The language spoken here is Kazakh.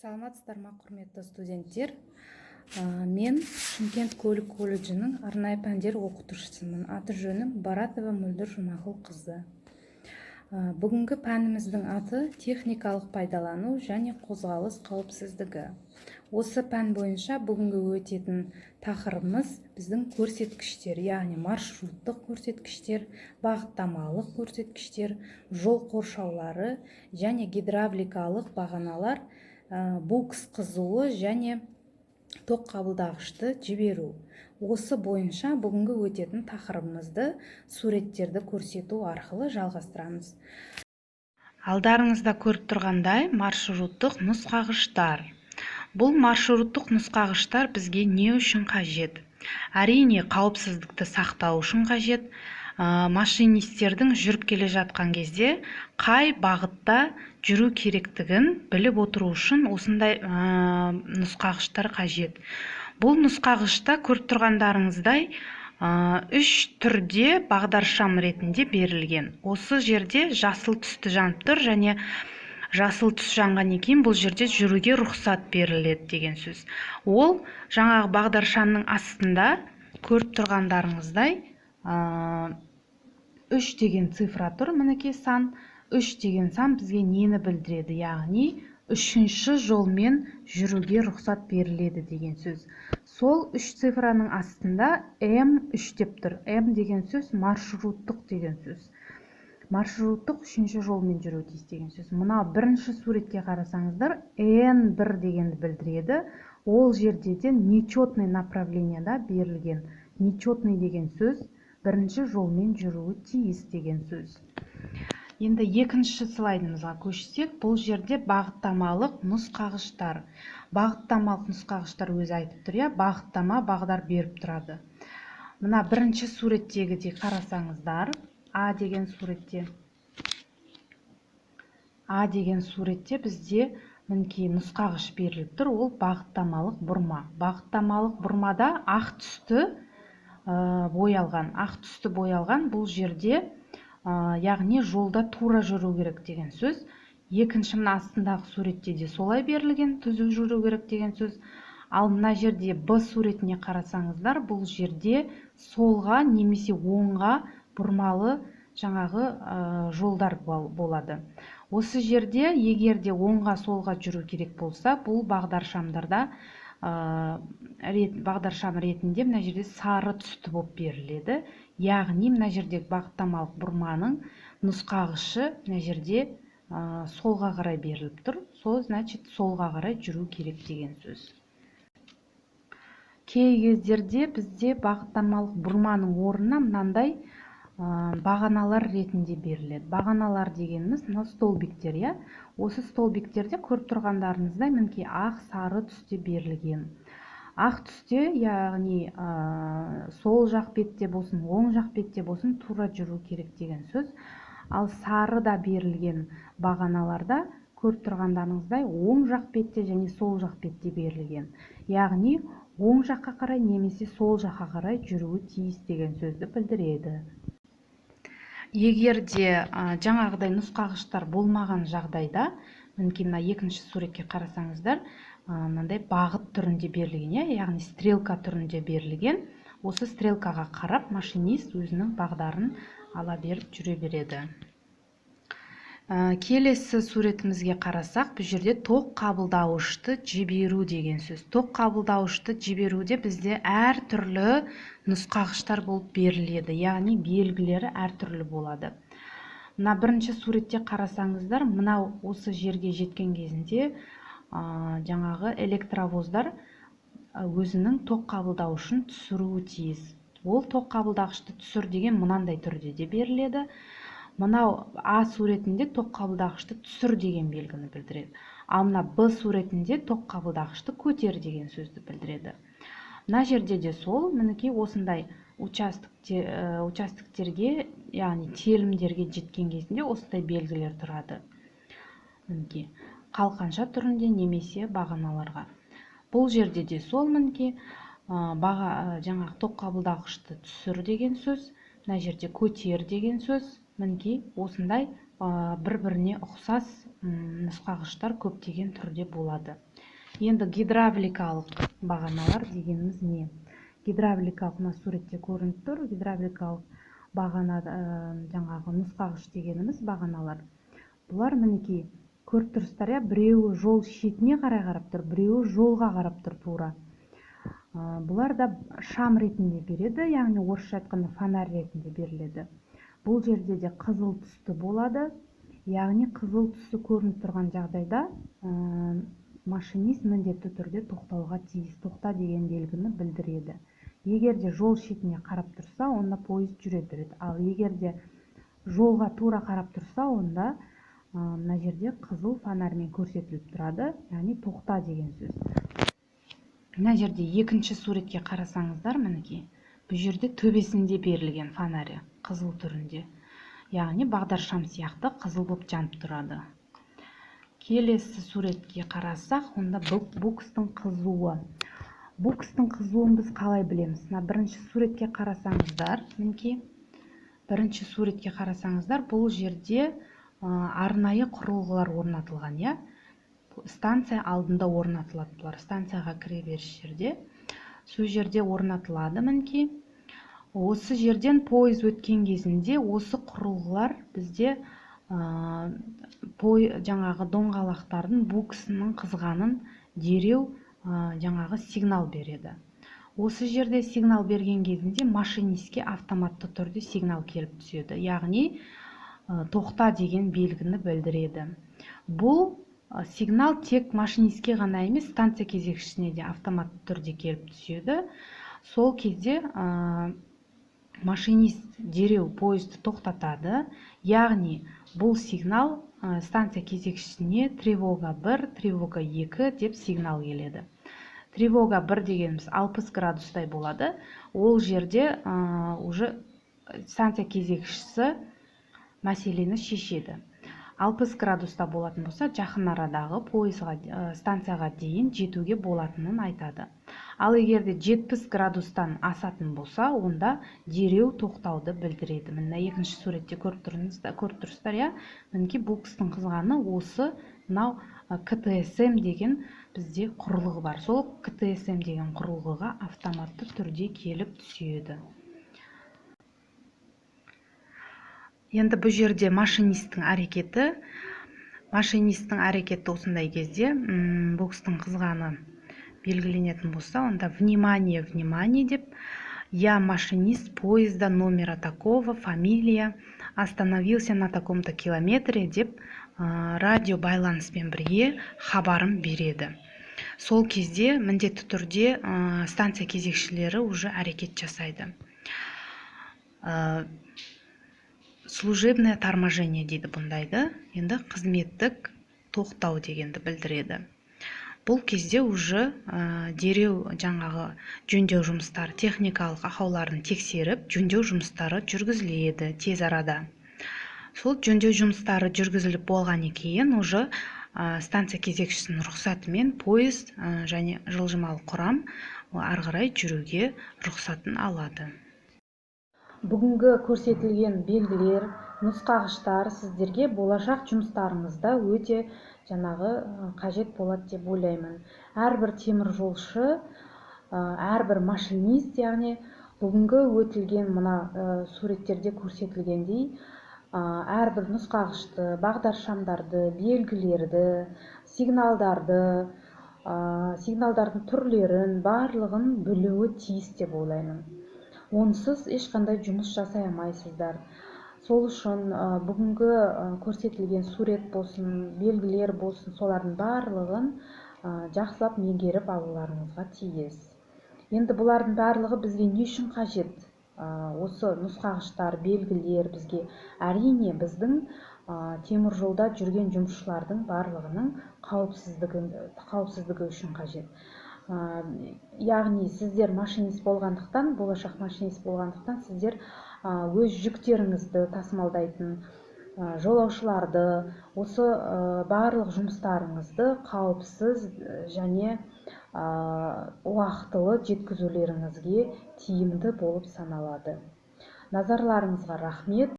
Саламатсыздар ма, құрметті студенттер. Мен Шымкент көлік колледжінің арнайы пәндер оқытушысымын. Аты жөнім Баратова Мөлдір Жұмағұл қызы. Бүгінгі пәніміздің аты техникалық пайдалану және қозғалыс қауіпсіздігі. Осы пән бойынша бүгінгі өтетін тақырыбымыз біздің көрсеткіштер, яғни маршруттық көрсеткіштер, бағыттамалық көрсеткіштер, жол қоршаулары және гидравликалық бағаналар, букс қызуы және тоқ қабылдағышты жіберу. Осы бойынша бүгінгі өтетін тақырыбымызды суреттерді көрсету арқылы жалғастырамыз. Алдарыңызда көріп тұрғандай маршруттық нұсқағыштар. Бұл маршруттық нұсқағыштар бізге не үшін қажет? Әрине, қауіпсіздікті сақтау үшін қажет. Машинистердің жүріп келе жатқан кезде қай бағытта жүру керектігін біліп отыру үшін осындай нұсқағыштар қажет. Бұл нұсқағышта көріп тұрғандарыңыздай үш түрде бағдаршам ретінде берілген. Осы жерде жасыл түсті жанып тұр, және жасыл түс жанғаннан кейін бұл жерде жүруге рұқсат беріледі деген сөз. Ол жаңағы бағдаршамның астында көріп тұрғандарыңыздай 3 деген цифра тұр, мінекей сан. 3 деген сан бізге нені білдіреді, яғни үшінші жолмен жүруге рұқсат беріледі деген сөз. Сол 3 цифраның астында М3 деп тұр. М деген сөз маршруттық деген сөз. Маршруттық үшінші жолмен жүру тиіс деген сөз. Мына бірінші суретке қарасаңыздар, N1 дегенді білдіреді. Ол жерде де нечетный направленияда берілген. Нечетный деген сөз бірінші жолмен жүруі тиіс деген сөз. Енді екінші слайдымызға көшсек, бұл жерде бағыттамалық нұсқағыштар. Бағыттамалық нұсқағыштар өзі айтып тұр, бағыттама бағдар беріп тұрады. Мына бірінші суреттегідей қарасаңыздар, А деген суретте бізде мінекей нұсқағыш беріліп тұр, ол бағыттамалық бұрма. Бағыттамалық бұрмада ақ түсті боялған, бұл жерде яғни жолда тура жүру керек деген сөз. Екінші мына астындағы суретте де солай берілген, түзу жүру керек деген сөз. Ал мына жерде Б суретіне қарасаңыздар, бұл жерде солға немесе оңға бұрмалы жаңағы жолдар болады. Осы жерде егерде оңға солға жүру керек болса, бұл бағдаршамдарда бағдаршам ретінде мына жерде сары түсті болып беріледі. Яғни мына жердегі бағыттамалық бұрманың нұсқағышы мына жерде солға қарай беріліп тұр. Сол значит солға қарай жүру керек деген сөз. Кей кездерде бізде бағыттамалық бұрманың орнына мынандай бағаналар ретінде беріледі. Бағаналар дегеніміз мына столбиктер, осы столбиктерде көріп тұрғандарыңыздай мінекей ақ сары түсте берілген. Ақ түсте, яғни сол жақ бетте болсын, оң жақ бетте болсын тура жүру керек деген сөз. Ал сарыда берілген бағаналарда көріп тұрғандарыңыздай оң жақ бетте және сол жақ бетте берілген. Яғни оң жаққа қарай немесе сол жаққа қарай жүруі тиіс деген сөзді білдіреді. Егерде жаңағыдай нұсқағыштар болмаған жағдайда, мінекей мына екінші суретке қарасаңыздар, мынандай бағыт түрінде берілген, яғни стрелка түрінде берілген. Осы стрелкаға қарап машинист өзінің бағдарын ала беріп жүре береді. Келесі суретімізге қарасақ, бұл жерде тоқ қабылдауышты жіберу деген сөз. Тоқ қабылдауышты жіберуде бізде әр түрлі нұсқағыштар болып беріледі, яғни белгілері әр түрлі болады. Мына бірінші суретте қарасаңыздар, мына осы жерге жеткен кезінде жаңағы электровоздар өзінің тоқ қабылдауышын түсіруі тиіс. Ол тоқ қабылдағышты түсір деген мынандай түрде де беріледі. Мынау А суретінде тоқ қабылдағышты түсір деген белгіні білдіреді. Ал мына Б суретінде тоқ қабылдағышты көтер деген сөзді білдіреді. Мына жерде де сол, мінекей осындай участоктерге, яғни телімдерге жеткен кезінде осындай белгілер тұрады. Мінекей қалқанша түрінде немесе бағаналарға. Бұл жерде де сол, мінекей жаңағы тоқ қабылдағышты түсір деген сөз, мына жерде көтер деген сөз, мінекей осындай бір-біріне ұқсас нұсқағыштар көптеген түрде болады. Енді гидравликалық бағаналар дегеніміз не? Гидравликалық, мына суретте көрініп тұр, гидравликалық бағана жаңағы нұсқағыш дегеніміз бағаналар. Бұлар мінекей көріп тұрсыздар, біреуі жол шетіне қарай қарап тұр, біреуі жолға қарап тұр тура. Бұлар да шам ретінде береді, яғни орысша айтқанда фонарь ретінде беріледі. Бұл жерде де қызыл түсті болады, яғни қызыл түсі көрініп тұрған жағдайда машинист міндетті түрде тоқтауға тиіс, тоқта деген белгіні білдіреді. Егер де жол шетіне қарап тұрса, онда поезд жүре береді. Ал егер де жолға тура қарап тұрса, онда мына жерде қызыл фонармен көрсетіліп тұрады, яғни тоқта деген сөз. Мына жерде екінші суретке қарасаңыздар, мінекей, бұл жерде төбесінде берілген фонарь қызыл түрінде, яғни бағдаршам сияқты қызыл болып жанып тұрады. Келесі суретке қарасақ, онда букстың қызуы. Букстың қызуын біз қалай білеміз? Бірінші суретке қарасаңыздар, мінекей, бірінші суретке қарасаңыздар, бұл жерде арнайы құрылғылар орнатылған, станция алдында орнатылады. Бұлар станцияға кіре беріс жерде. Сол жерде орнатылады, мінекей. Осы жерден пойыз өткен кезінде осы құрылғылар бізде жаңағы доңғалақтардың буксының қызғанын дереу жаңағы сигнал береді. Осы жерде сигнал берген кезінде машинистке автоматты түрде сигнал келіп түседі, яғни тоқта деген белгіні білдіреді. Бұл сигнал тек машинистке ғана емес, станция кезекшісіне де автоматты түрде келіп түседі. Сол кезде машинист дереу поезды тоқтатады, яғни бұл сигнал станция кезекшісіне тревога 1, тревога 2 деп сигнал келеді. Тревога 1 дегеніміз 60 градустай болады. Ол жерде уже станция кезекшісі мәселені шешеді. 60 градуста болатын болса, жақын арадағы пойызға, станцияға дейін жетуге болатынын айтады. Ал егер де 70 градустан асатын болса, онда дереу тоқтауды білдіреді. Міне екінші суретте көріп тұрсыздар, мінекей букстың қызғаны осы мынау КТСМ деген бізде құрылғы бар. Сол КТСМ деген құрылғыға автоматты түрде келіп түседі. Енді бұл жерде машинистің әрекеті осындай кезде букстың қызғаны белгіленетін болса, онда внимание, внимание деп, я машинист поезда номера такого, фамилия, остановился на таком-то километре деп радио байланыспен бірге хабарын береді. Сол кезде міндетті түрде станция кезекшілері уже әрекет жасайды. Служебное торможение дейді бұндайды, енді қызметтік тоқтау дегенді білдіреді. Бұл кезде уже дереу жаңағы жөндеу жұмыстары, техникалық ақауларын тексеріп, жөндеу жұмыстары жүргізіледі тез арада. Сол жөндеу жұмыстары жүргізіліп болғаннан кейін уже станция кезекшісінің рұқсатымен поезд және жылжымалы құрам ары қарай жүруге рұқсатын алады. Бүгінгі көрсетілген белгілер, нұсқағыштар сіздерге болашақ жұмыстарыңызда өте қажет болады деп ойлаймын. Әрбір темір жолшы, әрбір машинист, яғни бүгінгі өтілген мына суреттерде көрсетілгендей, әрбір нұсқағышты, бағдаршамдарды, белгілерді, сигналдардың түрлерін барлығын білуі тиіс деп ойлаймын. Онсыз ешқандай жұмыс жасай алмайсыздар. Сол үшін бүгінгі көрсетілген сурет болсын, белгілер болсын, солардың барлығын жақсылап меңгеріп алуларыңызға тиіс. Енді бұлардың барлығы бізге не үшін қажет? Осы нұсқағыштар, белгілер бізге әрине біздің темір жолда жүрген жұмысшылардың барлығының қауіпсіздігі үшін қажет. Яғни сіздер машинист болғандықтан, болашақ машинист болғандықтан, сіздер өз жүктеріңізді тасымалдайтын жолаушыларды, осы барлық жұмыстарыңызды қауіпсіз және уақытылы жеткізулеріңізге тиімді болып саналады. Назарларыңызға рахмет.